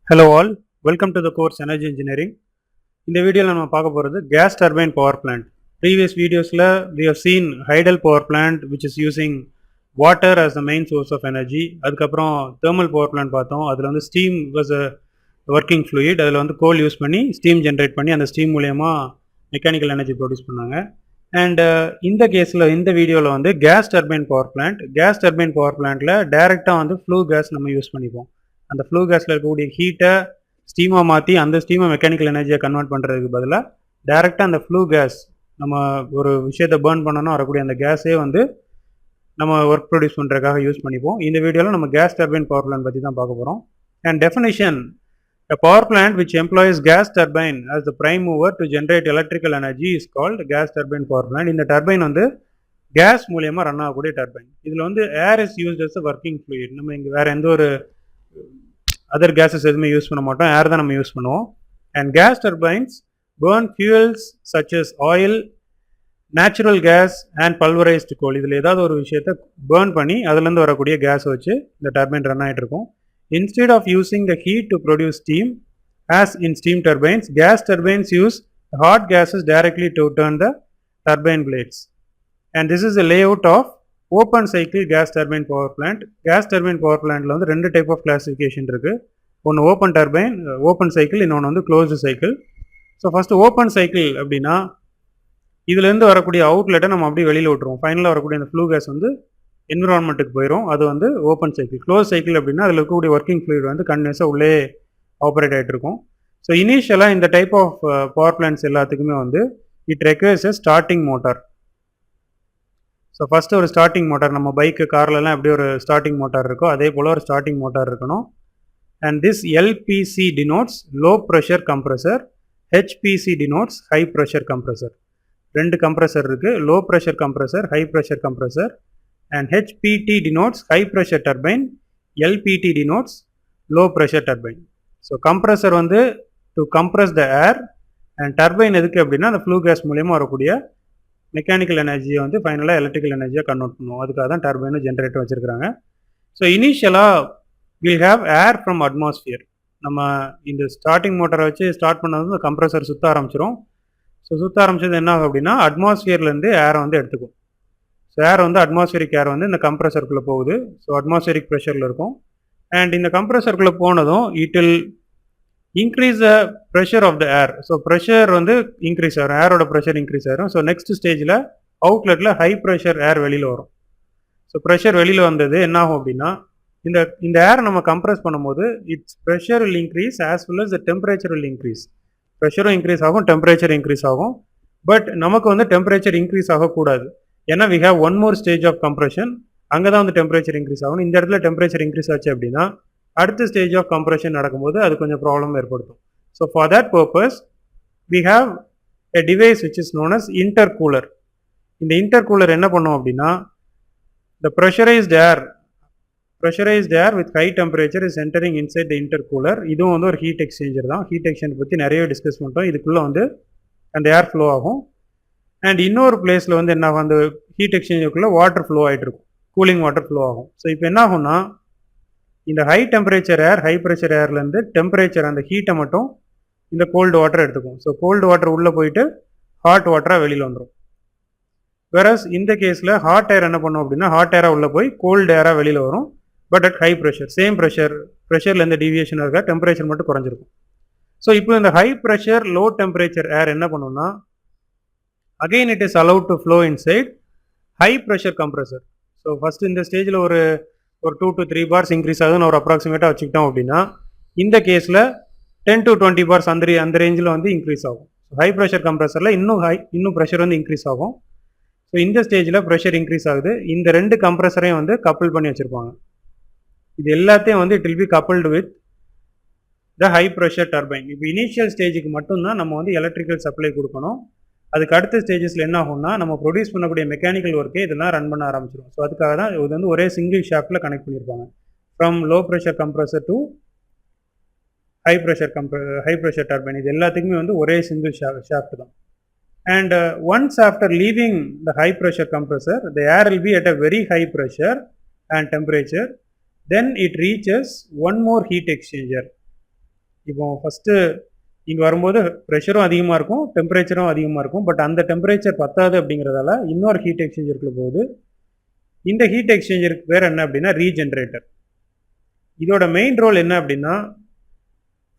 Hello all, welcome to the course Energy Engineering. In the video we will talk about the gas turbine power plant. Previous videos we have seen hydel power plant which is using water as the main source of energy. அதுக்கப்புறம் thermal power plant பார்த்தோம். அதில் வந்து steam was a working fluid. அதில் வந்து coal use பண்ணி steam generate பண்ணி அந்த steam மூலயமா mechanical energy produce பண்ணாங்க. And இந்த கேஸில் இந்த வீடியோவில் வந்து gas turbine power plantல டைரெக்டாக வந்து flue gas நம்ம யூஸ் பண்ணிப்போம். அந்த ஃப்ளூ கேஸில் இருக்கக்கூடிய ஹீட்டை ஸ்டீமாக மாற்றி அந்த ஸ்டீமை மெக்கானிக்கல் எனர்ஜியை கன்வெர்ட் பண்ணுறதுக்கு பதிலாக டைரெக்டாக அந்த ஃப்ளூ கேஸ் நம்ம ஒரு விஷயத்தை பேர்ன் பண்ணணும் வரக்கூடிய அந்த கேஸே வந்து நம்ம ஒர்க் ப்ரொடியூஸ் பண்ணுறதுக்காக யூஸ் பண்ணிப்போம். இந்த வீடியோவில் நம்ம கேஸ் டர்பைன் பவர் பிளான்ட் பற்றி தான் பார்க்க போகிறோம். And definition, a power plant which employs gas turbine as the prime mover to generate electrical energy is called gas turbine power plant. இந்த டர்பைன் வந்து கேஸ் மூலியமாக ரன் ஆகக்கூடிய டர்பைன். இதில் வந்து air is used as a working fluid. நம்ம இங்கே வேறு எந்த ஒரு அதர் கேஸஸ் எதுவுமே யூஸ் பண்ண மாட்டோம், ஏர் தான் நம்ம யூஸ் பண்ணுவோம். And gas turbines burn fuels such as oil, natural gas and pulverised coal. இதில் ஏதாவது ஒரு விஷயத்தை பேர்ன் பண்ணி அதுலேருந்து வரக்கூடிய கேஸ் வச்சு இந்த டர்பைன் ரன் ஆகிட்டு இருக்கும். Instead of using the heat to produce steam as in steam turbines, gas turbines use hot gases directly to turn the turbine blades. And this is a layout of open cycle gas turbine power plant. Gas turbine power பிளான்ட்ல வந்து ரெண்டு type of classification இருக்குது. ஒன்று open turbine, open cycle, இன்னொன்று வந்து closed cycle. So first open cycle அப்படின்னா இதுலேருந்து வரக்கூடிய அவுட்லெட்டை நம்ம அப்படியே வெளியில் விட்டுருவோம். ஃபைனலாக வரக்கூடிய அந்த ஃப்ளூ கேஸ் வந்து என்விரான்மெண்ட்டுக்கு போயிடும். அது வந்து ஓப்பன் சைக்கிள். க்ளோஸ் சைக்கிள் அப்படின்னா அதில் இருக்கக்கூடிய ஒர்க்கிங் ஃப்ளூயிட் வந்து கண்டினியூஸாக உள்ளே ஆப்ரேட் ஆகிட்டு இருக்கும். ஸோ இனிஷியலாக இந்த டைப் ஆஃப் பவர் பிளான்ட்ஸ் எல்லாத்துக்குமே வந்து it requires a starting motor. So first ஒரு ஸ்டார்டிங் மோட்டார், நம்ம பைக்கு கார்லலாம் எப்படி ஒரு ஸ்டார்டிங் மோட்டார் இருக்கோ அதே போல் ஒரு ஸ்டார்டிங் மோட்டார் இருக்கணும். And this LPC denotes low pressure compressor, HPC denotes high pressure compressor. ரெண்டு கம்ப்ரெசர் இருக்குது, low pressure compressor, high pressure compressor. And HPT denotes high pressure turbine, LPT denotes low pressure turbine. So compressor வந்து to compress the air, and turbine எதுக்கு அப்படின்னா அந்த flu case மூலியமாக வரக்கூடிய mechanical எனர்ஜியை வந்து ஃபைனலாக எலக்ட்ரிக்கல் எனர்ஜியாக கன்வெர்ட் பண்ணுவோம். அதுக்காக தான் டர்பைன் ஜென்ரேட்டர் வச்சுருக்காங்க. ஸோ இனிஷியலாக will have air from atmosphere. நம்ம இந்த ஸ்டார்டிங் மோட்டரை வச்சு ஸ்டார்ட் பண்ணது இந்த கம்ப்ரெசர் சுற்ற ஆரம்பிச்சிடும். ஸோ சுற்ற ஆரம்பிச்சது என்ன ஆகும் அப்படின்னா அட்மாஸ்ஃபியர்லேருந்து ஏரை வந்து எடுத்துக்கும். ஸோ ஏர் வந்து அட்மாஸ்ஃபியரிக் ஏர் வந்து இந்த கம்ப்ரெசருக்குள்ளே போகுது. ஸோ அட்மாஸ்ஃபியரிக் ப்ரெஷரில் இருக்கும். அண்ட் இந்த கம்ப்ரெசருக்குள்ளே போனதும் it will increase the pressure of the air. So pressure வந்து இன்க்ரீஸ் ஆகும், ஏரோட ப்ரெஷர் இன்க்ரீஸ் ஆகும். ஸோ நெக்ஸ்ட் ஸ்டேஜில் அவுட்லெட்டில் ஹை ப்ரெஷர் ஏர் வெளியில் வரும். ஸோ ப்ரெஷர் வெளியில் வந்தது என்ன ஆகும் அப்படின்னா இந்த ஏரை நம்ம கம்ப்ரெஸ் பண்ணும்போது its pressure will increase as well as the temperature will increase. ப்ரெஷரும் இன்க்ரீஸ் ஆகும், டெம்பரேச்சர் இன்க்ரீஸ் ஆகும். பட் நமக்கு வந்து டெம்பரேச்சர் இன்க்ரீஸ் ஆகக்கூடாது. ஏன்னா we have one more stage of compression. அங்கே தான் வந்து டெம்பரேச்சர் இன்க்ரீஸ் ஆகும். இந்த இடத்துல டெம்பரேச்சர் இன்க்ரீஸ் ஆச்சு அப்படின்னா அடுத்த ஸ்டேஜ் ஆஃப் கம்ப்ரெஷன் நடக்கும்போது அது கொஞ்சம் ப்ராப்ளம் ஏற்படுத்தும். So for that purpose we have a device which is known as intercooler. இந்த இன்டர்கூலர் என்ன பண்ணும் அப்படின்னா the pressurised air with high temperature is entering inside the intercooler. இதுவும் வந்து ஒரு ஹீட் எக்ஸ்சேஞ்சர் தான். ஹீட் எக்ஸ்சேஞ்சர் பற்றி நிறைய டிஸ்கஸ் பண்ணிட்டோம். இதுக்குள்ளே வந்து அந்த ஏர் ஃப்ளோ ஆகும். அண்ட் இன்னொரு பிளேஸில் வந்து என்ன ஆகும், அந்த ஹீட் எக்ஸ்சேஞ்சருக்குள்ளே வாட்டர் ஃப்ளோ ஆகிட்டு இருக்கும், கூலிங் வாட்டர் ஃப்ளோ ஆகும். ஸோ இப்போ என்ன ஆகும்னா இந்த high temperature air high pressure ஏர்லேருந்து டெம்பரேச்சர் அந்த ஹீட்டை மட்டும் இந்த கோல்டு வாட்டர் எடுத்துக்கும். ஸோ கோல்டு வாட்டர் உள்ளே போயிட்டு ஹாட் வாட்டராக வெளியில் வந்துடும். வேறஸ் இந்த கேஸில் ஹாட் ஏர் என்ன பண்ணும் அப்படின்னா ஹாட் ஏராக உள்ளே போய் கோல்டு ஏராக வெளியில் வரும். But at high pressure, same ப்ரெஷரில் எந்த டிவியேஷன் இருக்கா, டெம்பரேச்சர் மட்டும் குறைஞ்சிருக்கும். ஸோ இப்போ இந்த ஹை ப்ரெஷர் லோ டெம்பரேச்சர் ஏர் என்ன பண்ணும்னா again it is allowed to flow inside high pressure compressor. So first இந்த ஸ்டேஜில் ஒரு 2 to 3 bars இன்க்ரீஸ் ஆகுதுன்னு ஒரு அப்ராக்சிமேட்டாக வச்சுக்கிட்டோம் அப்படின்னா இந்த கேஸில் 10 to 20 bars அந்த ரேஞ்சில் வந்து இன்க்ரீஸ் ஆகும். ஹை ப்ரெஷர் கம்ப்ரெசரில் இன்னும் ப்ரெஷர் வந்து இன்க்ரீஸ் ஆகும். ஸோ இந்த ஸ்டேஜில் ப்ரெஷர் இன்க்ரீஸ் ஆகுது. இந்த ரெண்டு கம்ப்ரெசரையும் வந்து கப்புள் பண்ணி வச்சுருப்பாங்க. இது எல்லாத்தையும் வந்து it will B coupled with the high pressure turbine. இப்போ இனிஷியல் ஸ்டேஜுக்கு மட்டும்தான் நம்ம வந்து எலக்ட்ரிக்கல் சப்ளை கொடுக்கணும். அதுக்கு அடுத்த ஸ்டேஜஸில் என்ன ஆகும்னா நம்ம ப்ரொடியூஸ் பண்ணக்கூடிய மெக்கானிக்கல் ஒர்க்கே இதெல்லாம் ரன் பண்ண ஆரம்பிச்சிடும். ஸோ அதுக்காக தான் இது வந்து ஒரே சிங்கிள் ஷாஃப்டில் கனெக்ட் பண்ணியிருப்பாங்க. From low pressure compressor to high pressure turbine. இது எல்லாத்துக்குமே வந்து ஒரே சிங்கிள் ஷாஃப்ட் தான். And once after leaving the high pressure compressor the air will be at a very high pressure and temperature. Then it reaches one more heat exchanger. இப்போ first இங்கே வரும்போது ப்ரெஷரும் அதிகமாக இருக்கும், டெம்பரேச்சரும் அதிகமாக இருக்கும். பட் அந்த டெம்பரேச்சர் பத்தாது அப்படிங்கிறதால இன்னொரு ஹீட் எக்ஸ்சேஞ்சருக்குள்ள போகுது. இந்த ஹீட் எக்ஸ்சேஞ்சருக்கு பேர் என்ன அப்படின்னா ரீஜென்ரேட்டர். இதோட மெயின் ரோல் என்ன அப்படின்னா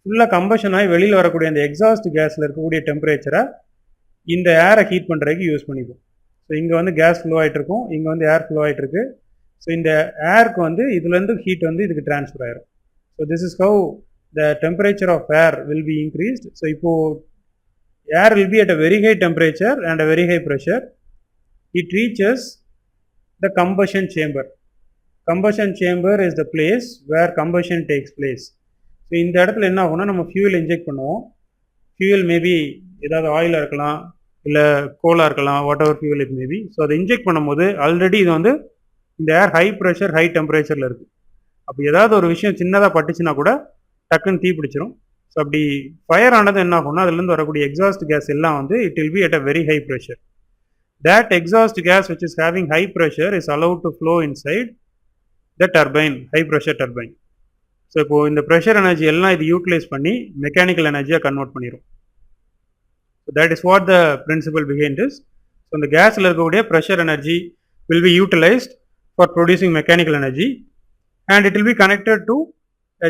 ஃபுல்லாக கம்பஷன் ஆகி வெளியில் வரக்கூடிய அந்த எக்ஸாஸ்ட் கேஸில் இருக்கக்கூடிய டெம்பரேச்சரை இந்த ஏரை ஹீட் பண்ணுறதுக்கு யூஸ் பண்ணிப்போம். ஸோ இங்கே வந்து கேஸ் ஃப்ளோ ஆகிட்டு இருக்கும், இங்கே வந்து ஏர் ஃப்ளோ ஆகிட்டு இருக்கு. ஸோ இந்த ஏருக்கு வந்து இதுலேருந்து ஹீட் வந்து இதுக்கு ட்ரான்ஸ்ஃபர் ஆயிரும். So this is how the temperature of air will be increased. So இப்போது air will be at a very high temperature and a very high pressure. It reaches the combustion chamber. Combustion chamber is the place where combustion takes place. So இந்த இடத்துல என்ன ஆகும்னா நம்ம fuel inject பண்ணுவோம். Fuel maybe ஏதாவது ஆயிலாக இருக்கலாம், இல்லை கோலாக இருக்கலாம், whatever fuel it maybe. So அதை இன்ஜெக்ட் பண்ணும்போது ஆல்ரெடி இது வந்து இந்த ஏர் ஹை ப்ரெஷர் ஹை டெம்பரேச்சரில் இருக்குது. அப்படி ஏதாவது ஒரு விஷயம் சின்னதாக பட்டுச்சுன்னா கூட டக்குன்னு தீ பிடிச்சிரும். ஸோ அப்படி ஃபயர் ஆனது என்ன ஆகும்னா அதுலேருந்து வரக்கூடிய எக்ஸாஸ்ட் கேஸ் எல்லாம் வந்து it will be at a very high pressure. That exhaust gas which is having high pressure is allowed to flow inside the turbine, high pressure turbine. So இப்போ இந்த ப்ரெஷர் எனர்ஜி எல்லாம் இது utilise பண்ணி mechanical எனர்ஜியாக convert பண்ணிடும். So that is what the principle behind this. So இந்த கேஸில் இருக்கக்கூடிய pressure energy will be utilised for producing mechanical energy and it will be connected to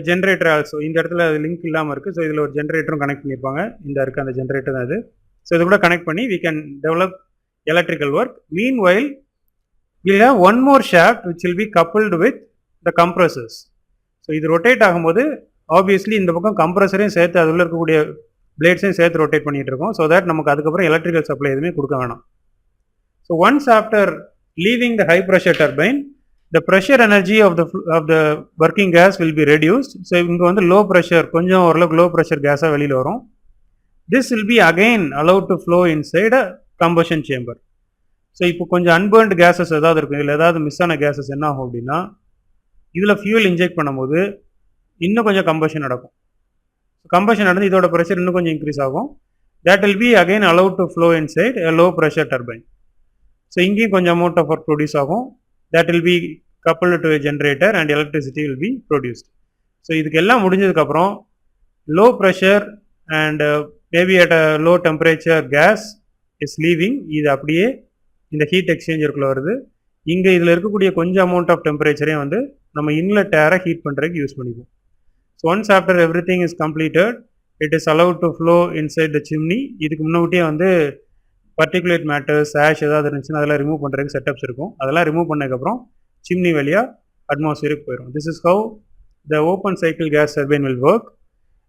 generator also. இந்த இடத்துல லிங்க் இல்லாமல் இருக்குது. ஸோ இதில் ஒரு ஜென்ரேட்டரும் கனெக்ட் பண்ணியிருப்பாங்க. இந்த இருக்க அந்த ஜென்ரேட்டர் தான் இது. ஸோ இது கூட கனெக்ட் பண்ணி we can develop electrical work. Meanwhile, we'll have one more shaft which will be coupled with the compressors. So இது ரொட்டேட் ஆகும்போது ஆப்வியஸ்லி இந்த பக்கம் கம்ப்ரஸரையும் சேர்த்து அதில் இருக்கக்கூடிய பிளேட்ஸையும் சேர்த்து ரொட்டேட் பண்ணிட்டு இருக்கோம். ஸோ தட் நமக்கு அதுக்கப்புறம் எலக்ட்ரிக்கல் சப்ளை எதுவுமே கொடுக்க வேணாம். So once after leaving the high pressure turbine, the pressure energy of the working gas will be reduced. So இங்கே வந்து லோ ப்ரெஷர், கொஞ்சம் ஓரளவுக்கு லோ ப்ரெஷர் கேஸாக வெளியில் வரும். This will be again allowed to flow inside a combustion chamber. So இப்போ கொஞ்சம் அன்பர்ன்டு gases ஏதாவது இருக்கும், இதில் ஏதாவது மிஸ் ஆன கேஸஸ் என்ன ஆகும் அப்படின்னா இதில் ஃபியூல் இன்ஜெக்ட் பண்ணும்போது இன்னும் கொஞ்சம் கம்பஷன் நடக்கும். கம்பஷன் நடந்து இதோட ப்ரெஷர் இன்னும் கொஞ்சம் இன்க்ரீஸ் ஆகும். that will be again allowed to flow inside a low pressure turbine. So இங்கேயும் கொஞ்சம் அமௌண்ட் ஆஃப் ஒர்க் ப்ரொடியூஸ் ஆகும். that will be coupled to a generator and electricity will be produced. So இதுக்கு எல்லாம் முடிஞ்சதுக்கப்புறம் low pressure and maybe at a low temperature gas is leaving. இது அப்படியே இந்த heat எக்ஸ்சேஞ்சருக்குள்ள வருது. இங்கே இதில் இருக்கக்கூடிய கொஞ்சம் அமௌண்ட் ஆஃப் டெம்பரேச்சரையும் வந்து நம்ம இன்லெட் ஏரை ஹீட் பண்ணுறதுக்கு யூஸ் பண்ணிப்போம். So once after every thing is completed it is allowed to flow inside the chimney. இதுக்கு முன்னாடியே வந்து பர்டிகுலேட் மேட்டர்ஸ், ஆஷ் ஏதாவது இருந்துச்சுன்னா அதெல்லாம் ரிமூவ் பண்ணுறதுக்கு செட்டப்ஸ் இருக்கும். அதெல்லாம் ரிமூவ் பண்ணதுக்கப்புறம் சிம்னி வழியாக அட்மாஸ்பியருக்கு போயிடும். This is how the open cycle gas turbine will work.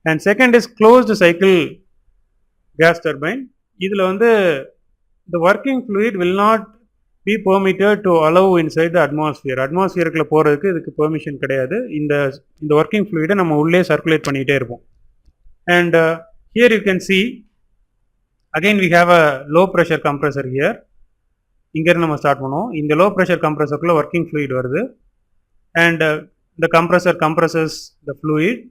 And second is closed cycle gas turbine. இதில் வந்து the working fluid will not be permitted to allow inside the atmosphere. அட்மாஸ்பியருக்குள்ள போகிறதுக்கு இதுக்கு permission கிடையாது. இந்த working ஃப்ளூயிடை நம்ம உள்ளே circulate பண்ணிகிட்டே இருப்போம். And here you can see again we have a low pressure compressor here. இங்கேருந்து நம்ம ஸ்டார்ட் பண்ணுவோம். இந்த லோ ப்ரெஷர் கம்ப்ரெசருக்குள்ள ஒர்க்கிங் ஃப்ளூயிட் வருது. அண்ட் இந்த கம்ப்ரெசர் கம்ப்ரெசர்ஸ் த ஃப்ளூயிட்.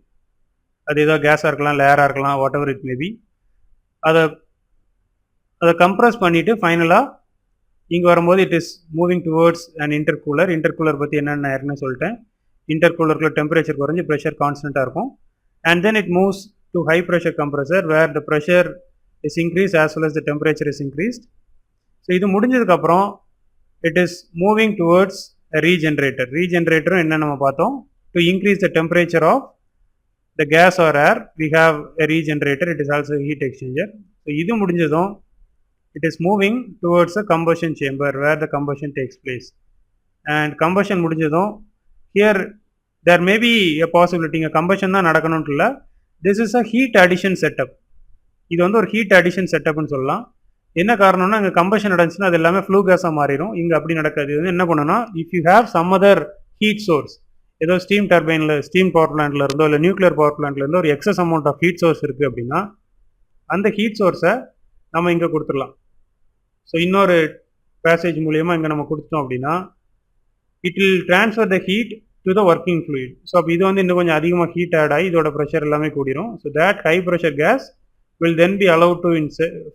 அது ஏதோ கேஸாக இருக்கலாம், லேராக இருக்கலாம், வாட் எவர் இட் மேபி. அதை கம்ப்ரெஸ் பண்ணிவிட்டு ஃபைனலாக இங்கே வரும்போது it is moving towards and intercooler. Intercooler பற்றி என்னென்ன ஏற்கனவே சொல்லிட்டேன். இன்டர்கூலருக்குள்ள டெம்பரேச்சர் குறைஞ்சி ப்ரெஷர் கான்ஸ்டண்ட்டாக இருக்கும். And then it moves to high pressure compressor where the pressure is increase as well as the temperature is increased. So இது முடிஞ்சதுக்கப்புறம் it is moving towards regenerator. ரீஜென்ரேட்டரும் என்ன நம்ம பார்த்தோம், to increase the temperature of the gas or air we have a regenerator. It is also heat exchanger. So இது முடிஞ்சதும் it is moving towards a combustion chamber where the combustion takes place. And combustion முடிஞ்சதும் here there may be a possibility இங்கே combustion தான் நடக்கணும்னு இல்லை. this is a heat addition setup. இது வந்து ஒரு ஹீட் அடிஷன் செட்டப்னு சொல்லலாம். என்ன காரணம்னா இங்கே கம்பஷன் நடந்துச்சுன்னா அது எல்லாமே ஃப்ளூ கேஸாக மாறிடும். இங்கே அப்படி நடக்காது. இது வந்து என்ன பண்ணுன்னா if you have some other heat source, ஏதோ ஸ்டீம் டர்பைனில் ஸ்டீம் பவர் பிளான்ட்ல இருந்தோ இல்லை நியூக்ளியர் பவர் பிளான்ட்ல இருந்தோ ஒரு excess amount of heat source இருக்குது அப்படின்னா அந்த ஹீட் சோர்ஸை நம்ம இங்கே கொடுத்துடலாம். ஸோ இன்னொரு பேசேஜ் மூலயமா இங்கே நம்ம கொடுத்தோம் அப்படின்னா it will transfer the heat to the working fluid. So அப்போ இது வந்து இன்னும் கொஞ்சம் அதிகமாக ஹீட் ஆட் ஆகி இதோட ப்ரெஷர் எல்லாமே கூடிரும். So that high pressure gas will then be allowed to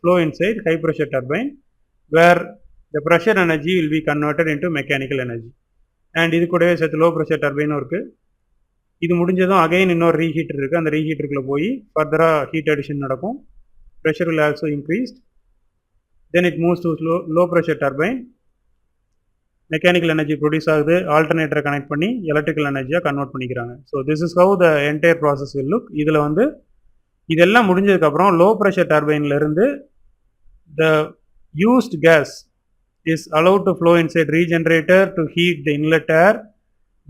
flow inside high pressure turbine where the pressure energy will be converted into mechanical energy. And இது கூடவே சேர்த்து லோ ப்ரெஷர் டர்பைனும் இருக்குது. இது முடிஞ்சதும் அகைன் இன்னொரு ரீஹீட்டர் இருக்குது, அந்த ரீஹீட்டருக்குள்ளே போய் ஃபர்தராக ஹீட் அடிஷன் நடக்கும். Pressure will also increased. Then it moves to low pressure turbine. Mechanical energy produce ஆகுது, ஆல்டர்னேட்டரை கனெக்ட் பண்ணி எலக்ட்ரிக்கல் எனர்ஜியாக கன்வெர்ட் பண்ணிக்கிறாங்க. So this is how the entire process will look. இதில் வந்து இதெல்லாம் முடிஞ்சதுக்கப்புறம் லோ ப்ரெஷர் டர்பைன்லேருந்து the used gas is allowed to flow inside regenerator to heat the inlet air.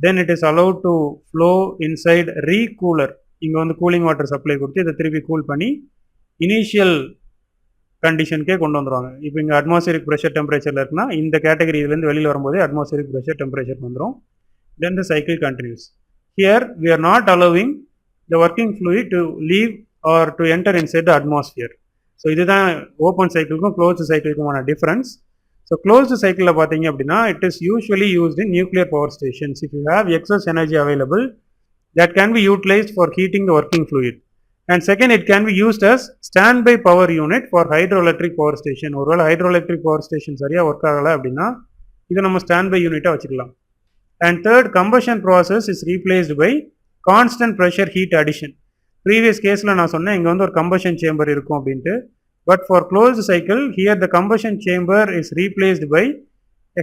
Then it is allowed to flow inside recooler. இங்கே வந்து cooling water supply கொடுத்து இதை திருப்பி கூல் பண்ணி இனிஷியல் கண்டிஷனுக்கே கொண்டு வந்துடுவாங்க. இப்போ இங்கே அட்மாஸ்பியரிக் ப்ரெஷர் டெம்பரேச்சரில் இருக்குன்னா இந்த கேட்டகரி இதுலேருந்து வெளியில் வரும்போது அட்மாஸ்பியரிக் ப்ரெஷர் டெம்பரேச்சர் வந்துடும். Then the cycle continues. Here we are not allowing the working fluid to leave or to enter inside the atmosphere. So இதுதான் ஓப்பன் சைக்கிளுக்கும் க்ளோஸ்டு சைக்கிளுக்குமான டிஃப்ரென்ஸ். ஸோ க்ளோஸ்டு சைக்கிளில் பார்த்தீங்க அப்படின்னா it is usually used in nuclear power stations. If you have excess energy available that can be utilized for heating the working fluid. And second, it can be used as standby power unit for hydroelectric power station. ஒருவேளை hydroelectric power station சரியாக work ஆகலை அப்படின்னா இதை நம்ம standby யூனிட்டாக வச்சுக்கலாம். And third, combustion process is replaced by constant pressure heat addition. Previous கேஸில் நான் சொன்னேன் இங்கே வந்து ஒரு கம்பஷன் சேம்பர் இருக்கும் அப்படின்ட்டு. But for closed cycle here the combustion chamber is replaced by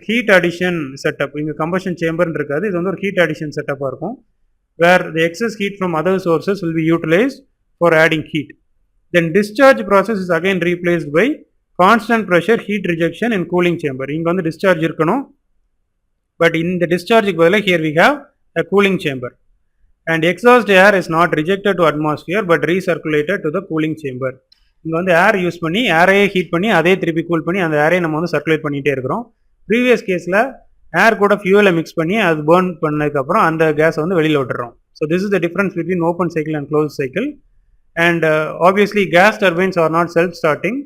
heat addition setup. இங்கே கம்பஷன் சேம்பர்னு இருக்காது, இது வந்து ஒரு ஹீட் அடிஷன் செட்டப்பாக இருக்கும், where the excess heat from other sources will be utilized for adding heat. Then discharge process is again replaced by constant pressure heat rejection in cooling chamber. இங்க வந்து discharge இருக்கணும், but in the discharge பதிலா here we have a cooling chamber. And exhaust air is not rejected to atmosphere but recirculated to the cooling chamber. இங்க வந்து air use பண்ணி ஏரையே heat பண்ணி அதே திருப்பி கூல் பண்ணி அந்த ஏரையை நம்ம வந்து சர்க்குலேட் பண்ணிகிட்டே இருக்கிறோம். ப்ரீவியஸ் கேஸில் ஏர் கூட ஃபியூலை மிக்ஸ் பண்ணி அது பேர்ன் பண்ணதுக்கப்புறம் அந்த கேஸை வந்து வெளியில் விட்டுறோம். So this is the difference between open cycle and close cycle. And obviously gas turbines are not self starting.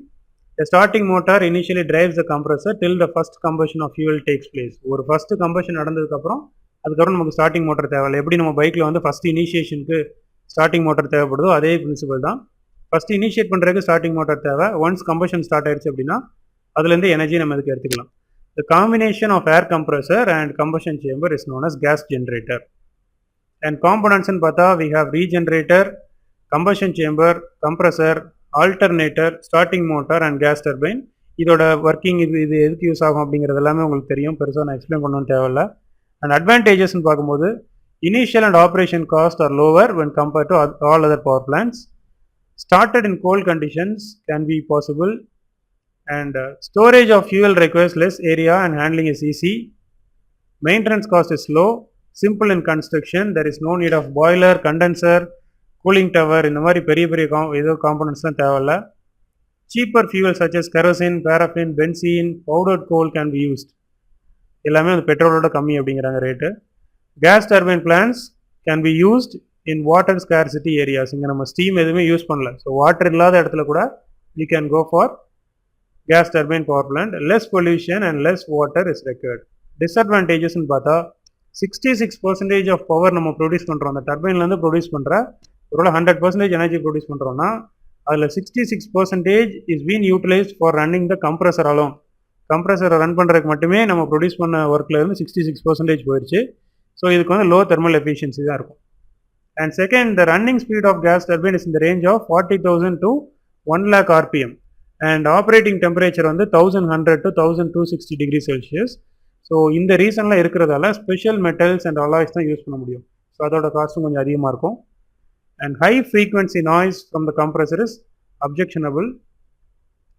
The starting motor initially drives the compressor till the first combustion of fuel takes place. ஒரு first combustion நடந்ததுக்கப்புறம் அதுக்கப்புறம் நமக்கு starting motor தேவையில்லை. எப்படி நம்ம பைக்கில் வந்து first இனிஷியேஷனுக்கு starting motor தேவைப்படுதோ அதே பிரின்சிபல் தான். ஃபர்ஸ்ட் இனிஷியேட் பண்ணுறதுக்கு ஸ்டார்டிங் மோட்டர் தேவை. ஒன்ஸ் கம்பஷன் ஸ்டார்ட் ஆயிடுச்சு அப்படின்னா அதுலேருந்து எனர்ஜி நம்ம இதுக்கு எடுத்துக்கலாம். The combination of air compressor and combustion chamber is known as gas generator. And components in பார்த்தா we have regenerator, combustion chamber, compressor, alternator, starting motor and gas turbine. இதோட working இது எதுக்கு யூஸ் ஆகும் அப்படிங்கிறது எல்லாமே உங்களுக்கு தெரியும், பெருசாக நான் எக்ஸ்பிளைன் பண்ணணும் தேவையில்லை. அண்ட் அட்வான்டேஜஸ்ன்னு பார்க்கும்போது initial and operation cost are lower when compared to all other power plants. Started in cold conditions can be possible. And storage of fuel requires less area and handling is easy. Maintenance cost is low, simple in construction. There is no need of boiler, condenser, cooling tower. இந்த மாதிரி பெரிய பெரிய ஏதோ காம்பனன்ட்ஸ்லாம் தேவையில்ல. Cheaper fuel such as kerosene, paraffin, benzene, powdered coal can be used. எல்லாமே அந்த பெட்ரோலோட கம்மி அப்படிங்கிறாங்க rate. Gas turbine plants can be used in water scarcity areas. இங்கே நம்ம ஸ்டீம் எதுவுமே யூஸ் பண்ணல, ஸோ வாட்டர் இல்லாத இடத்துல கூட we can go for gas turbine power plant. Less pollution and less water is required. Disadvantages ன்னு பார்த்தா 66% of power நம்ம ப்ரொடியூஸ் பண்ணுறோம். அந்த டர்பைன்லேருந்து ப்ரொடியூஸ் பண்ணுற ஒரு 100% எனர்ஜி ப்ரொடியூஸ் பண்ணுறோன்னா அதில் 66% is been utilised for running the compressor alone. கம்ப்ரஸரை ரன் பண்ணுறதுக்கு மட்டுமே நம்ம ப்ரொடியூஸ் பண்ண ஒர்க்கில் இருந்து 66% போயிடுச்சு. ஸோ இதுக்கு வந்து லோ தெர்மல் எஃபிஷியன்சி தான் இருக்கும். And second, the running speed of gas turbine is இந்த range of 40,000 to 1 lakh RPM. And operating temperature வந்து 1100 to 1260 டிகிரி செல்சியஸ். ஸோ இந்த ரீசனில் இருக்கிறதால ஸ்பெஷல் மெட்டல்ஸ் அண்ட் அலாய்ஸ் தான் யூஸ் பண்ண முடியும். ஸோ அதோட காஸ்ட்டும் கொஞ்சம் அதிகமாக இருக்கும். And high frequency noise from the compressor is objectionable.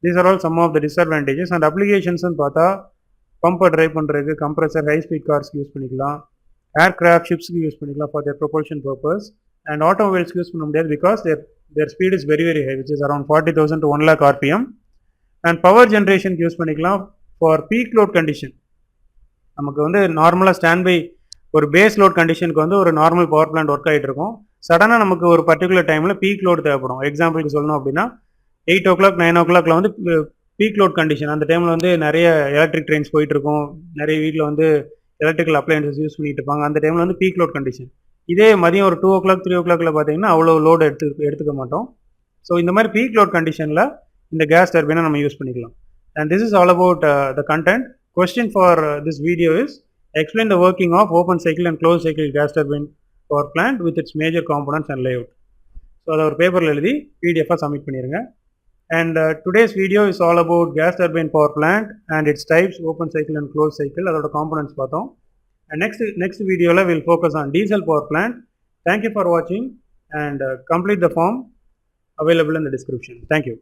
These are all some of the disadvantages. And அப்ளிகேஷன்ஸ்னு பார்த்தா பம்பை ட்ரைவ் பண்ணுறதுக்கு கம்ப்ரஸர் ஹை ஸ்பீட் கார்ஸ்க்கு யூஸ் பண்ணிக்கலாம், ஏர்கிராஃப்ட் ஷிப்ஸ்க்கு யூஸ் பண்ணிக்கலாம் for their propulsion purpose. And ஆட்டோமொபைல்ஸ்க்கு யூஸ் பண்ண முடியாது because their speed is very very high, which is around 40,000 to 1 lakh RPM. And power generation use பண்ணிக்கலாம் for peak load condition. நமக்கு வந்து நார்மலாக ஸ்டாண்ட் பை ஒரு பேஸ் லோட் கண்டிஷனுக்கு வந்து ஒரு நார்மல் பவர் பிளான்ட் ஒர்க் ஆகிட்டு இருக்கும். சடனாக நமக்கு ஒரு பர்டிகுலர் டைமில் பீக் லோடு தேவைப்படும். எக்ஸாம்பிளுக்கு சொல்லணும் அப்படின்னா 8 o'clock 9 o'clock வந்து பீக் லோட் கண்டிஷன். அந்த டைமில் வந்து நிறைய எலக்ட்ரிக் ட்ரெயின்ஸ் போயிட்டு இருக்கும், நிறைய வீட்டில் வந்து எலக்ட்ரிக்கல் அப்ளையன்சஸ் யூஸ் பண்ணிட்டு இருப்பாங்க. அந்த டைமில் வந்து பீக் லோட் கண்டிஷன். இதே மதியம் ஒரு 2 o'clock 3 o'clockல பார்த்தீங்கன்னா அவ்வளோ லோடு எடுத்துக்க மாட்டோம். ஸோ இந்த மாதிரி பீக் லோட் கண்டிஷனில் இந்த கேஸ் டர்பைனை நம்ம யூஸ் பண்ணிக்கலாம். And this is all about the content. Question for this video is explain the working of open cycle and closed cycle gas turbine power plant with its major components and layout. So அதை ஒரு பேப்பரில் எழுதி பிடிஎஃபாக submit பண்ணிடுங்க. And today's video is all about gas turbine power plant and its types, open cycle and closed cycle, அதோட components பார்த்தோம். And next video we'll focus on diesel power plant. Thank you for watching and complete the form available in the description. Thank you.